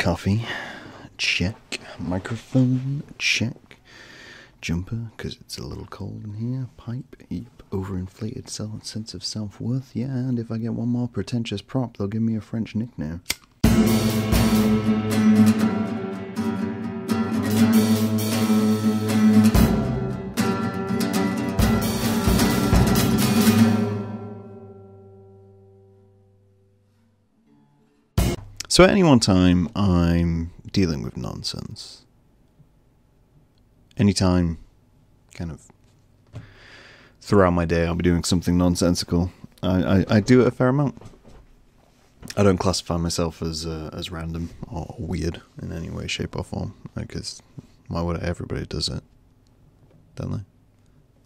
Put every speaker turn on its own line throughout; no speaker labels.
Coffee, check. Microphone, check. Jumper, because it's a little cold in here. Pipe, yep. Overinflated sense of self-worth, yeah. And if I get one more pretentious prop, they'll give me a French nickname. So at any one time, I'm dealing with nonsense. Anytime, kind of, throughout my day, I'll be doing something nonsensical. I do it a fair amount. I don't classify myself as random or weird in any way, shape, or form. Because why would I? Everybody does it, don't they?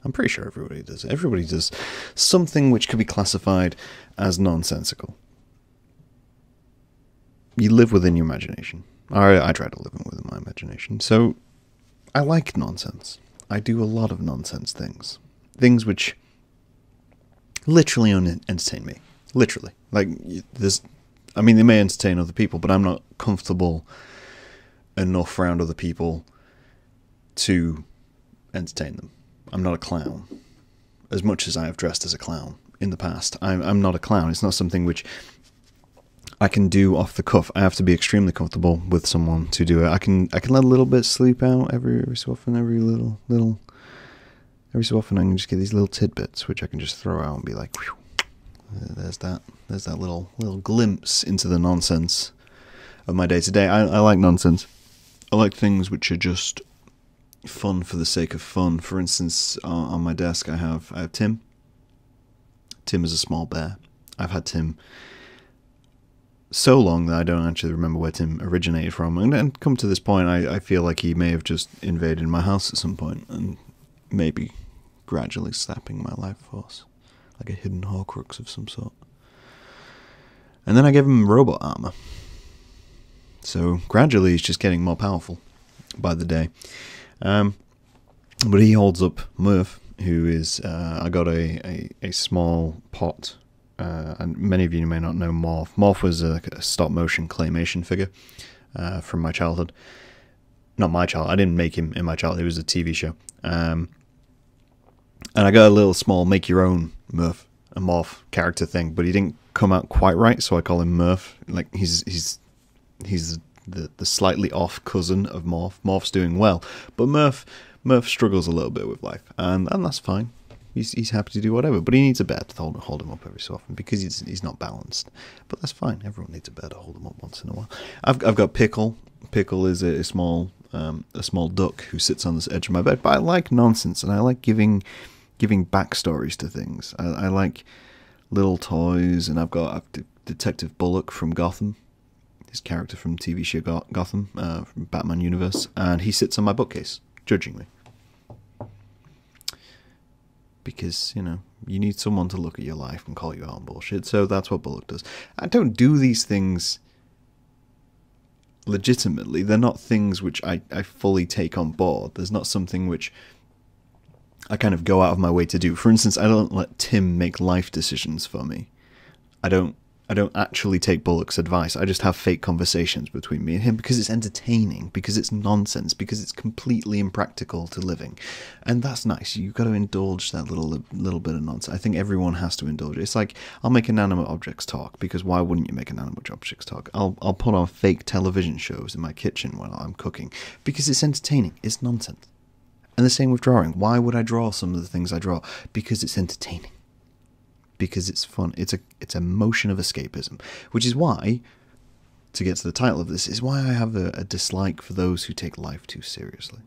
I'm pretty sure everybody does it. Everybody does something which could be classified as nonsensical. You live within your imagination. I try to live within my imagination. So, I like nonsense. I do a lot of nonsense things. Things which literally entertain me. Literally. Like, they may entertain other people, but I'm not comfortable enough around other people to entertain them. I'm not a clown. As much as I have dressed as a clown in the past, I'm not a clown. It's not something which I can do off the cuff. I have to be extremely comfortable with someone to do it. I can let a little bit sleep out every so often. Every so often I can just get these little tidbits which I can just throw out and be like, whew, there's that little glimpse into the nonsense of my day to day. I like nonsense. I like things which are just fun for the sake of fun. For instance, on my desk I have Tim. Tim is a small bear. I've had Tim so long that I don't actually remember where Tim originated from. And come to this point, I feel like he may have just invaded my house at some point and maybe gradually sapping my life force, like a hidden Horcrux of some sort. And then I gave him robot armor. So gradually he's just getting more powerful by the day. But he holds up Murph, who is, I got a small pot. And many of you may not know Morph. Morph was a stop-motion claymation figure from my childhood. Not my childhood. I didn't make him in my childhood. It was a TV show. And I got a little small make-your-own Morph character thing, but he didn't come out quite right, so I call him Murph. Like he's the slightly off cousin of Morph. Morph's doing well, but Murph struggles a little bit with life, and that's fine. He's happy to do whatever, but he needs a bear to hold him up every so often because he's not balanced. But that's fine. Everyone needs a bear to hold him up once in a while. I've got Pickle. Pickle is a small duck who sits on the edge of my bed. But I like nonsense, and I like giving backstories to things. I like little toys, and I've Detective Bullock from Gotham, his character from TV show Gotham, from Batman universe, and he sits on my bookcase, judging me. Because, you need someone to look at your life and call you out on bullshit, so that's what Bullock does. I don't do these things legitimately. They're not things which I fully take on board. There's not something which I kind of go out of my way to do. For instance, I don't let Tim make life decisions for me. I don't actually take Bullock's advice. I just have fake conversations between me and him because it's entertaining, because it's nonsense, because it's completely impractical to living. And that's nice. You've got to indulge that little bit of nonsense. I think everyone has to indulge it. It's like, I'll make inanimate objects talk, because why wouldn't you make inanimate objects talk? I'll put on fake television shows in my kitchen while I'm cooking, because it's entertaining. It's nonsense. And the same with drawing. Why would I draw some of the things I draw? Because it's entertaining. Because it's fun. It's a motion of escapism, which is why, to get to the title of this, is why I have a dislike for those who take life too seriously.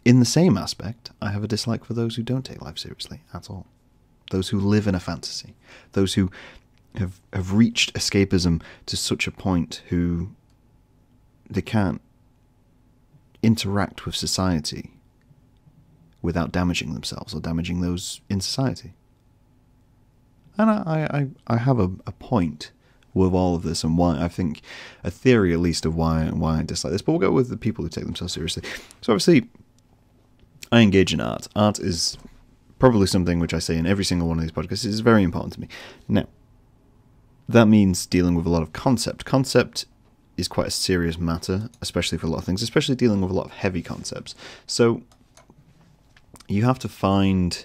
In the same aspect, I have a dislike for those who don't take life seriously at all. Those who live in a fantasy. Those who have reached escapism to such a point who they can't interact with society without damaging themselves or damaging those in society. And I have a point with all of this, and why I think, a theory at least of why I dislike this, but we'll go with the people who take themselves seriously. So obviously, I engage in art. Art is probably something which I say in every single one of these podcasts. It's very important to me. Now, that means dealing with a lot of concept. Concept is quite a serious matter, especially for a lot of things, especially dealing with a lot of heavy concepts. So you have to find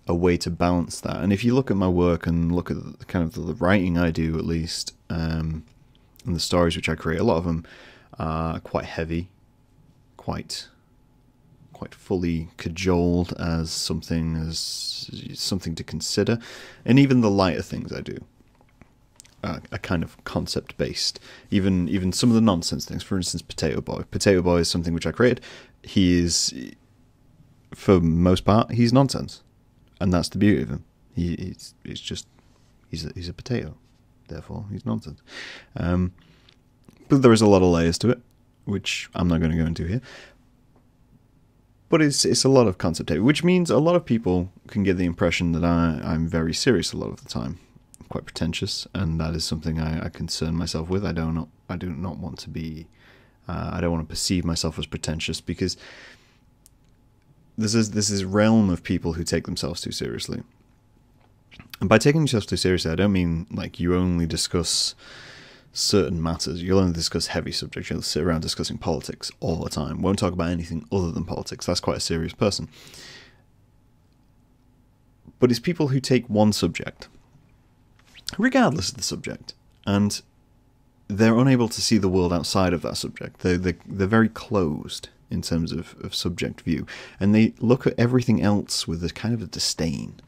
a way to balance that. And if you look at my work and look at the kind of the writing I do, at least, and the stories which I create, a lot of them are quite heavy, quite fully cajoled as something to consider. And even the lighter things I do are kind of concept based. Even some of the nonsense things, for instance, Potato Boy. Potato Boy is something which I created. He is, for most part, he's nonsense, and that's the beauty of him. He's a potato, therefore he's nonsense. But there is a lot of layers to it, which I'm not going to go into here. But it's a lot of concept heavy, which means a lot of people can get the impression that I'm very serious a lot of the time, quite pretentious, and that is something I concern myself with. I do not want to be. I don't want to perceive myself as pretentious, because this is realm of people who take themselves too seriously. And by taking yourself too seriously, I don't mean like you only discuss certain matters. You'll only discuss heavy subjects. You'll sit around discussing politics all the time. Won't talk about anything other than politics. That's quite a serious person. But it's people who take one subject, regardless of the subject, and they're unable to see the world outside of that subject. They're very closed in terms of subject view, and they look at everything else with a kind of a disdain.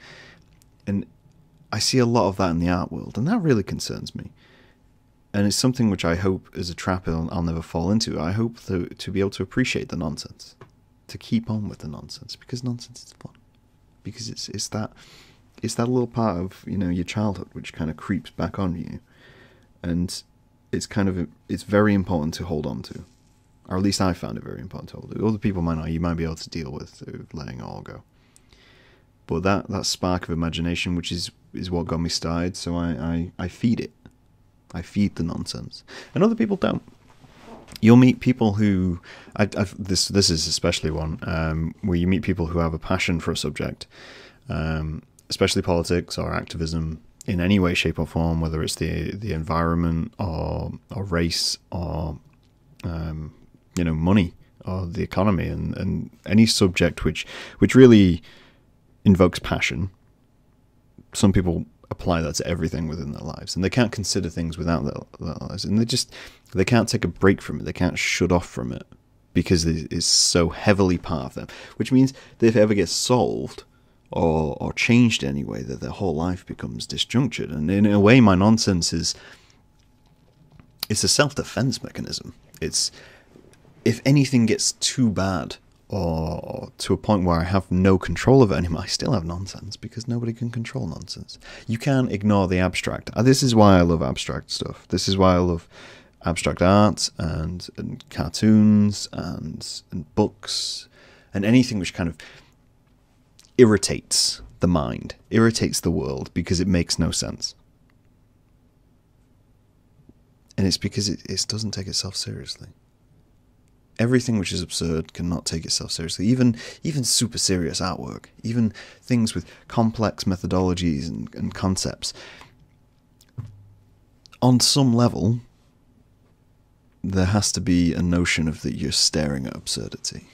And I see a lot of that in the art world, and that really concerns me. And it's something which I hope is a trap I'll never fall into. I hope to be able to appreciate the nonsense, to keep on with the nonsense, because nonsense is fun. Because it's that little part of your childhood which kind of creeps back on you, and it's very important to hold on to, or at least I found it very important to hold on to. Other people might not. You might be able to deal with letting it all go. But that spark of imagination, which is what got me started, so I feed it. I feed the nonsense, and other people don't. You'll meet people who, this is especially one, where you meet people who have a passion for a subject, especially politics or activism in any way, shape or form, whether it's the environment or race or money or the economy, and any subject which really invokes passion. Some people apply that to everything within their lives, and they can't consider things without their lives, and they can't take a break from it. They can't shut off from it because it is so heavily part of them, which means that if it ever gets solved or changed in any way, that their whole life becomes disjunctured. And in a way, my nonsense it's a self-defense mechanism. It's, if anything gets too bad or to a point where I have no control of it anymore, I still have nonsense, because nobody can control nonsense. You can't ignore the abstract. This is why I love abstract stuff. This is why I love abstract art and cartoons and books and anything which kind of irritates the mind, irritates the world, because it makes no sense. And it's because it doesn't take itself seriously. Everything which is absurd cannot take itself seriously. Even super serious artwork, even things with complex methodologies and concepts. On some level, there has to be a notion of that you're staring at absurdity.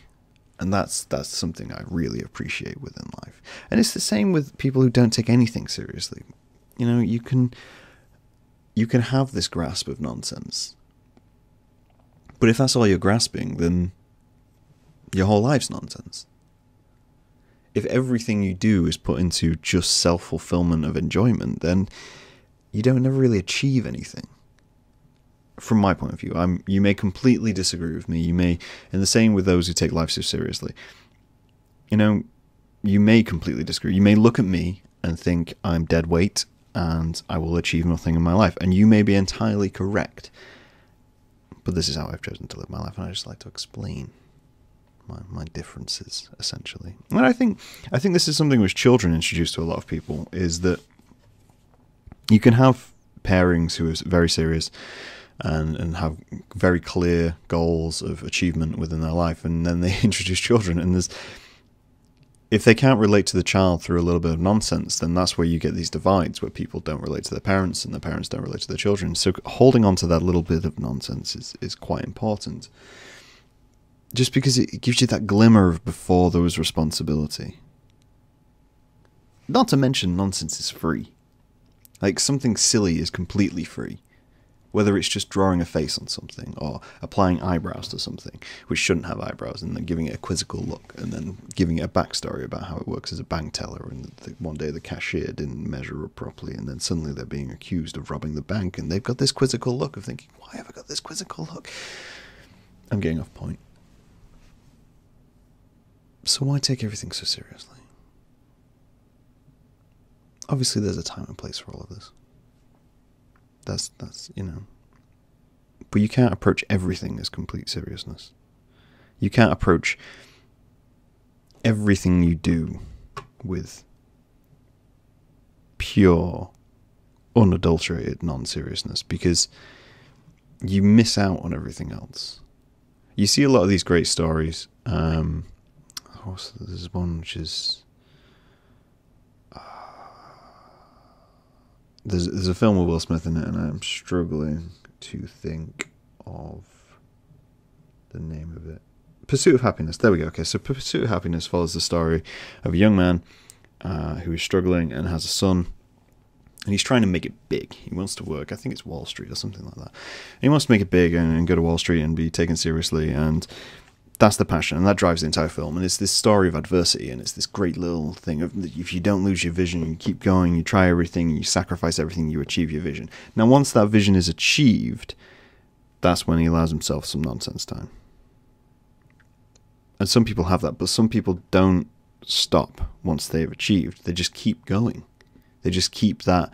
And that's something I really appreciate within life. And it's the same with people who don't take anything seriously. You can have this grasp of nonsense. But if that's all you're grasping, then your whole life's nonsense. If everything you do is put into just self-fulfillment of enjoyment, then you don't never really achieve anything. From my point of view, you may completely disagree with me. You may, and the same with those who take life so seriously. You may completely disagree. You may look at me and think I'm dead weight and I will achieve nothing in my life, and you may be entirely correct. But this is how I've chosen to live my life, and I just like to explain my differences, essentially. And I think this is something which children introduce to a lot of people, is that you can have pairings who are very serious and have very clear goals of achievement within their life, and then they introduce children, and if they can't relate to the child through a little bit of nonsense, then that's where you get these divides where people don't relate to their parents and the parents don't relate to their children. So holding on to that little bit of nonsense is quite important. Just because it gives you that glimmer of before there was responsibility. Not to mention nonsense is free. Like, something silly is completely free. Whether it's just drawing a face on something or applying eyebrows to something which shouldn't have eyebrows and then giving it a quizzical look and then giving it a backstory about how it works as a bank teller, and one day the cashier didn't measure up properly and then suddenly they're being accused of robbing the bank and they've got this quizzical look of thinking, why have I got this quizzical look? I'm getting off point. So why take everything so seriously? Obviously there's a time and place for all of this. That's, you know. But you can't approach everything as complete seriousness. You can't approach everything you do with pure, unadulterated non-seriousness, because you miss out on everything else. You see a lot of these great stories. There's one which is... There's a film with Will Smith in it, and I'm struggling to think of the name of it. Pursuit of Happiness. There we go. Okay, so Pursuit of Happiness follows the story of a young man who is struggling and has a son, and he's trying to make it big. He wants to work, I think it's Wall Street or something like that. And he wants to make it big and go to Wall Street and be taken seriously, and that's the passion, and that drives the entire film. And it's this story of adversity, and it's this great little thing of, if you don't lose your vision, you keep going, you try everything, you sacrifice everything, you achieve your vision. Now, once that vision is achieved, that's when he allows himself some nonsense time. And some people have that, but some people don't stop once they've achieved. They just keep going. They just keep that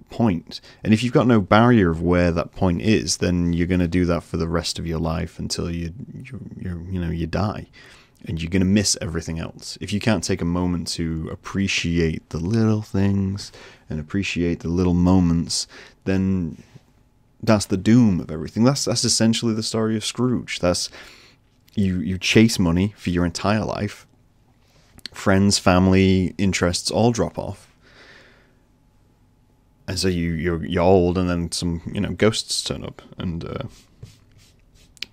point. And if you've got no barrier of where that point is, then you're going to do that for the rest of your life until you die, and you're going to miss everything else. If you can't take a moment to appreciate the little things and appreciate the little moments, then that's the doom of everything. That's essentially the story of Scrooge. That's you chase money for your entire life. Friends, family, interests all drop off. And so you're old, and then some ghosts turn up and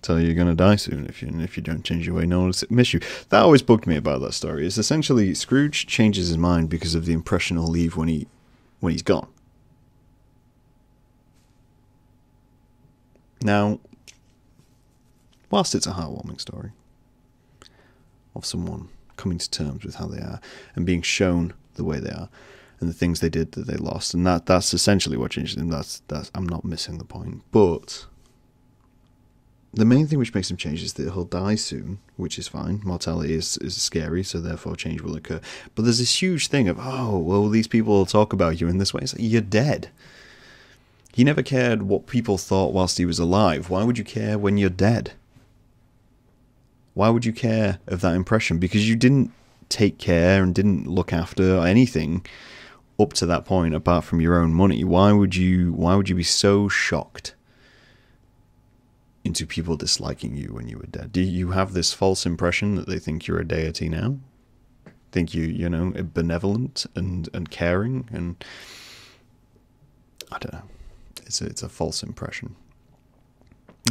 tell you you're going to die soon if you don't change your way. No one will miss you. That always bugged me about that story. Is essentially Scrooge changes his mind because of the impression he'll leave when he's gone. Now, whilst it's a heartwarming story of someone coming to terms with how they are and being shown the way they are, and the things they did that they lost, and that's essentially what changed them. That's I'm not missing the point. But the main thing which makes him change is that he'll die soon, which is fine. Mortality is scary, so therefore change will occur. But there's this huge thing of, oh, well, these people will talk about you in this way. It's like, you're dead. He never cared what people thought whilst he was alive. Why would you care when you're dead? Why would you care of that impression? Because you didn't take care and didn't look after anything up to that point apart from your own money. Why would you be so shocked into people disliking you when you were dead? Do you have this false impression that they think you're a deity now? Think you know, benevolent and caring? And I don't know. It's a false impression.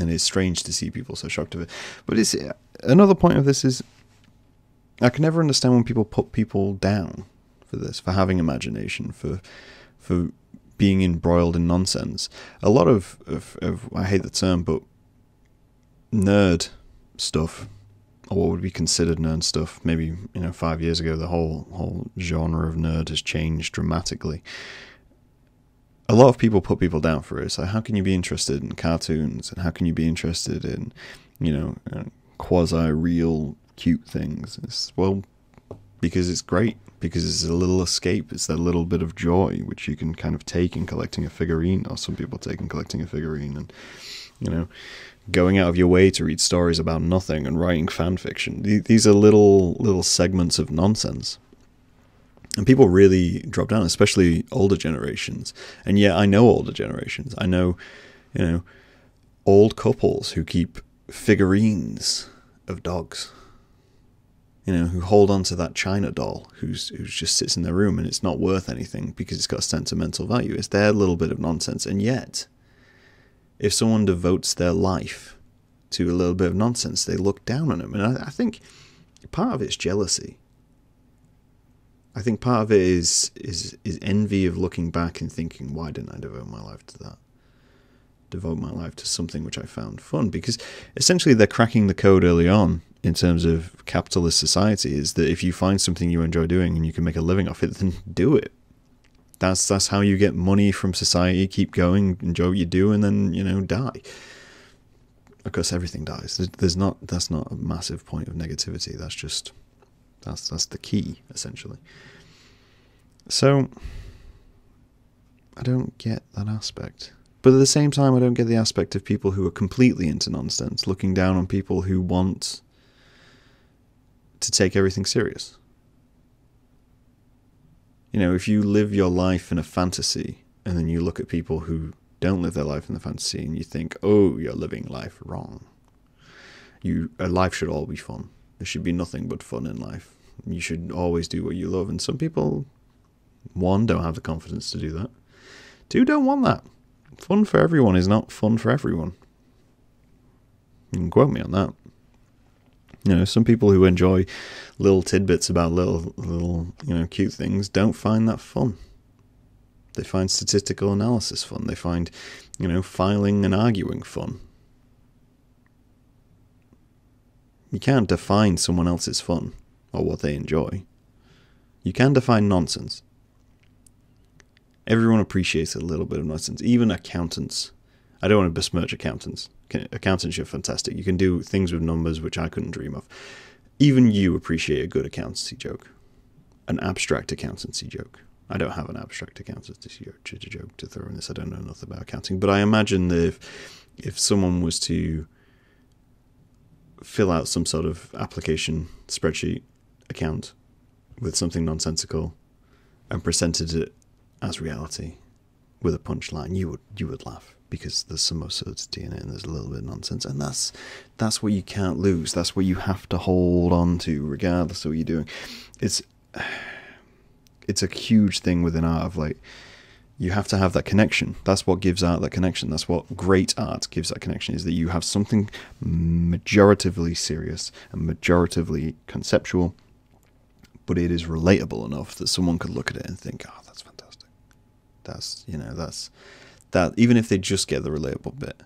And it's strange to see people so shocked of it. But it's another point of this is, I can never understand when people put people down for this, for having imagination, for being embroiled in nonsense. A lot of I hate the term, but nerd stuff, or what would be considered nerd stuff, maybe 5 years ago, the whole genre of nerd has changed dramatically. A lot of people put people down for it. It's like, how can you be interested in cartoons, and how can you be interested in quasi-real cute things? Well, because it's great. Because it's a little escape. It's that little bit of joy which you can kind of take in collecting a figurine, or some people take in collecting a figurine, and going out of your way to read stories about nothing and writing fan fiction. These are little segments of nonsense, and people really drop down, especially older generations. And yeah, I know older generations. I know, old couples who keep figurines of dogs who hold on to that China doll who's just sits in their room and it's not worth anything because it's got sentimental value. It's their little bit of nonsense. And yet, if someone devotes their life to a little bit of nonsense, they look down on them. And I think part of it's jealousy. I think part of it is envy of looking back and thinking, why didn't I devote my life to that? Devote my life to something which I found fun? Because essentially they're cracking the code early on in terms of capitalist society, is that if you find something you enjoy doing and you can make a living off it, then do it. That's how you get money from society. Keep going, enjoy what you do, and then, die. Of course, everything dies. That's not a massive point of negativity. That's the key, essentially. So, I don't get that aspect. But at the same time, I don't get the aspect of people who are completely into nonsense, looking down on people who want to take everything serious. If you live your life in a fantasy, and then you look at people who don't live their life in the fantasy, and you think, oh, you're living life wrong. Life should all be fun. There should be nothing but fun in life. You should always do what you love. And some people, 1, don't have the confidence to do that. 2, don't want that. Fun for everyone is not fun for everyone. You can quote me on that. Some people who enjoy little tidbits about little cute things don't find that fun. They find statistical analysis fun. They find, filing and arguing fun. You can't define someone else's fun or what they enjoy. You can define nonsense. Everyone appreciates a little bit of nonsense. Even accountants. I don't want to besmirch accountants. Accountants are fantastic. You can do things with numbers which I couldn't dream of. Even you appreciate a good accountancy joke. An abstract accountancy joke. I don't have an abstract accountancy joke to throw in this. I don't know nothing about accounting. But I imagine that if someone was to fill out some sort of application spreadsheet account with something nonsensical and presented it as reality with a punchline, you would laugh, because there's some absurdity in it and there's a little bit of nonsense, and that's what you can't lose. That's what you have to hold on to regardless of what you're doing. It's a huge thing within art of you have to have that connection. That's what gives art that connection. That's what great art gives that connection, is that you have something majoritively serious and majoritively conceptual, but it is relatable enough that someone could look at it and think, oh, that's fantastic. That's that, even if they just get the relatable bit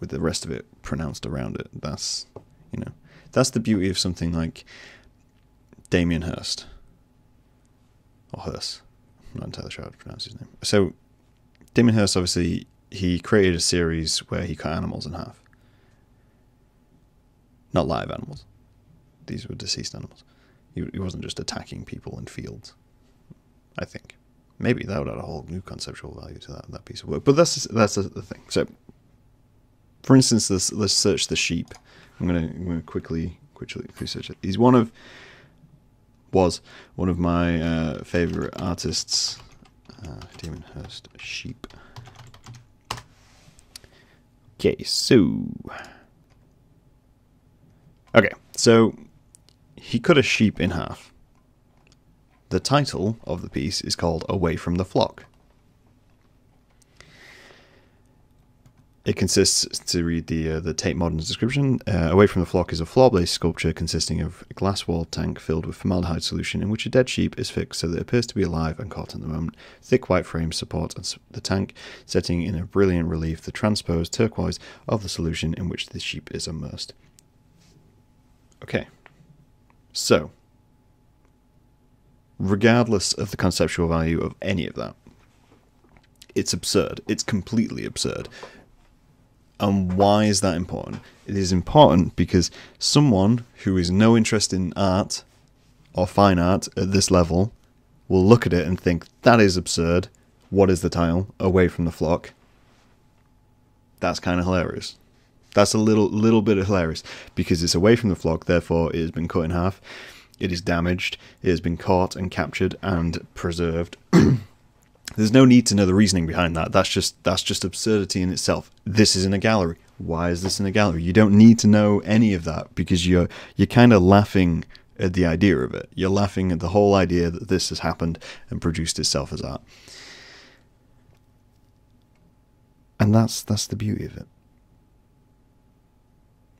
with the rest of it pronounced around it, that's the beauty of something like Damien Hirst. Or Hirst. I'm not entirely sure how to pronounce his name. So, Damien Hirst, obviously, he created a series where he cut animals in half. Not live animals. These were deceased animals. He wasn't just attacking people in fields, I think. Maybe that would add a whole new conceptual value to that piece of work. But that's the thing. So, for instance, let's search the sheep. I'm gonna quickly search it. Was one of my favorite artists. Damien Hirst, sheep. Okay, so he cut a sheep in half. The title of the piece is called Away from the Flock. It consists, to read the Tate Modern's description, Away from the Flock is a floor-based sculpture consisting of a glass-walled tank filled with formaldehyde solution in which a dead sheep is fixed so that it appears to be alive and caught in the moment. Thick white frames support the tank, setting in a brilliant relief the transposed turquoise of the solution in which the sheep is immersed. Okay, so, regardless of the conceptual value of any of that, it's absurd. It's completely absurd. And why is that important? It is important because someone who is no interest in art or fine art at this level will look at it and think, that is absurd. What is the title? Away from the Flock. That's kind of hilarious. That's a little bit of hilarious because it's away from the flock, therefore it has been cut in half. It is damaged. It has been caught and captured and preserved. There's no need to know the reasoning behind that. That's just absurdity in itself. This is in a gallery. Why is this in a gallery? You don't need to know any of that because you're kind of laughing at the idea of it. You're laughing at the whole idea that this has happened and produced itself as art. And that's the beauty of it.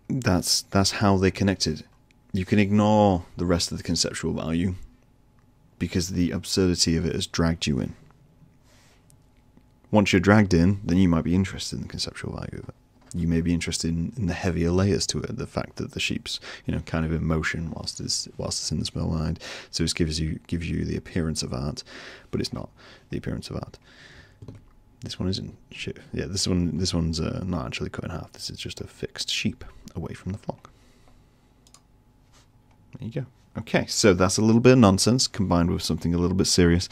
That's how they connected. You can ignore the rest of the conceptual value because the absurdity of it has dragged you in. Once you're dragged in, then you might be interested in the conceptual value of it. You may be interested in the heavier layers to it, the fact that the sheep's, kind of in motion whilst it's in the spellbind. So it gives you the appearance of art, but it's not the appearance of art. This one isn't shit. Yeah, this one's not actually cut in half. This is just a fixed sheep away from the flock. There you go. Okay, so that's a little bit of nonsense combined with something a little bit serious,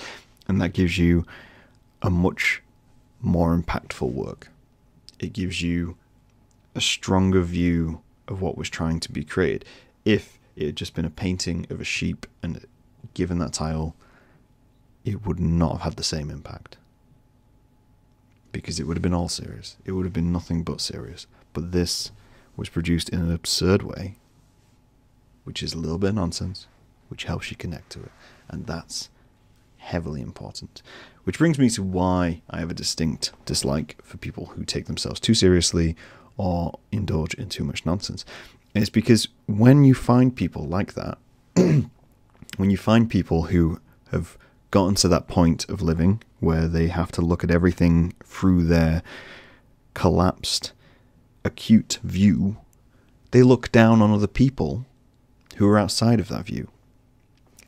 and that gives you a much more impactful work. It gives you a stronger view of what was trying to be created. If it had just been a painting of a sheep and given that title, it would not have had the same impact. Because it would have been all serious. It would have been nothing but serious. But this was produced in an absurd way, which is a little bit of nonsense, which helps you connect to it. And that's heavily important. Which brings me to why I have a distinct dislike for people who take themselves too seriously or indulge in too much nonsense. And it's because when you find people like that, when you find people who have gotten to that point of living where they have to look at everything through their collapsed, acute view, they look down on other people who are outside of that view.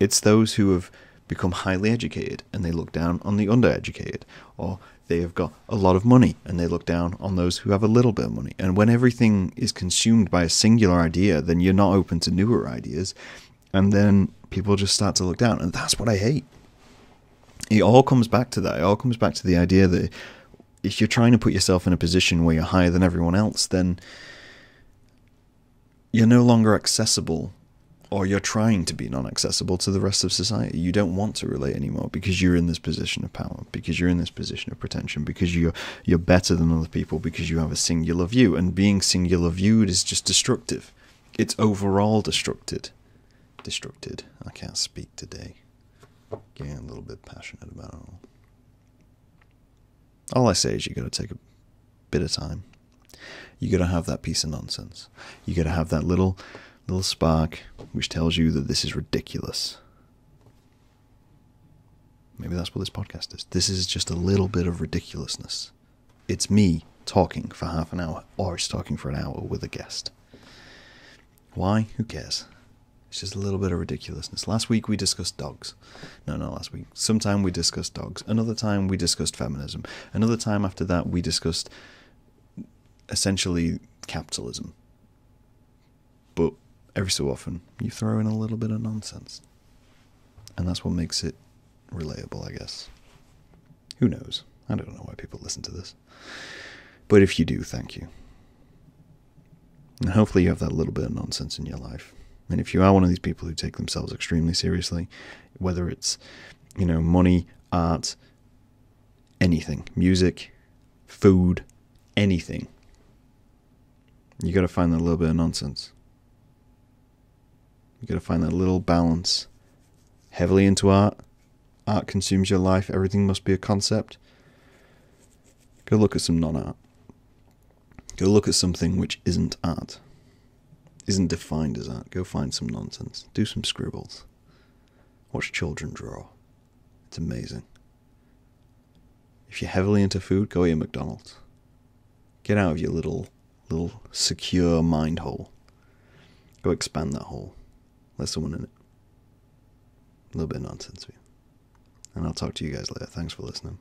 It's those who have become highly educated and they look down on the undereducated, or they have got a lot of money and they look down on those who have a little bit of money. And when everything is consumed by a singular idea, then you're not open to newer ideas, and then people just start to look down. And that's what I hate. It all comes back to that. It all comes back to the idea that if you're trying to put yourself in a position where you're higher than everyone else, then you're no longer accessible, or you're trying to be non-accessible to the rest of society. You don't want to relate anymore because you're in this position of power, because you're in this position of pretension, because you're better than other people, because you have a singular view. And being singular viewed is just destructive. It's overall destructed. I can't speak today. Getting a little bit passionate about it all. All I say is you got to take a bit of time. You got to have that piece of nonsense. You got to have that little spark which tells you that this is ridiculous. Maybe that's what this podcast is. This is just a little bit of ridiculousness. It's me talking for half an hour, or it's talking for an hour with a guest. Why? Who cares? It's just a little bit of ridiculousness. Last week we discussed dogs. No, not last week. Sometime we discussed dogs. Another time we discussed feminism. Another time after that we discussed essentially capitalism. But every so often you throw in a little bit of nonsense. And that's what makes it relatable, I guess. Who knows? I don't know why people listen to this. But if you do, thank you. And hopefully you have that little bit of nonsense in your life. And if you are one of these people who take themselves extremely seriously, whether it's, money, art, anything, music, food, anything, you got to find that little bit of nonsense. You got to find that little balance. Heavily into art. Art consumes your life. Everything must be a concept. Go look at some non-art. Go look at something which isn't art. Isn't defined as art. Go find some nonsense. Do some scribbles. Watch children draw. It's amazing. If you're heavily into food, go eat at McDonald's. Get out of your little secure mind hole. Go expand that hole. Let someone in it. A little bit of nonsense for you. And I'll talk to you guys later. Thanks for listening.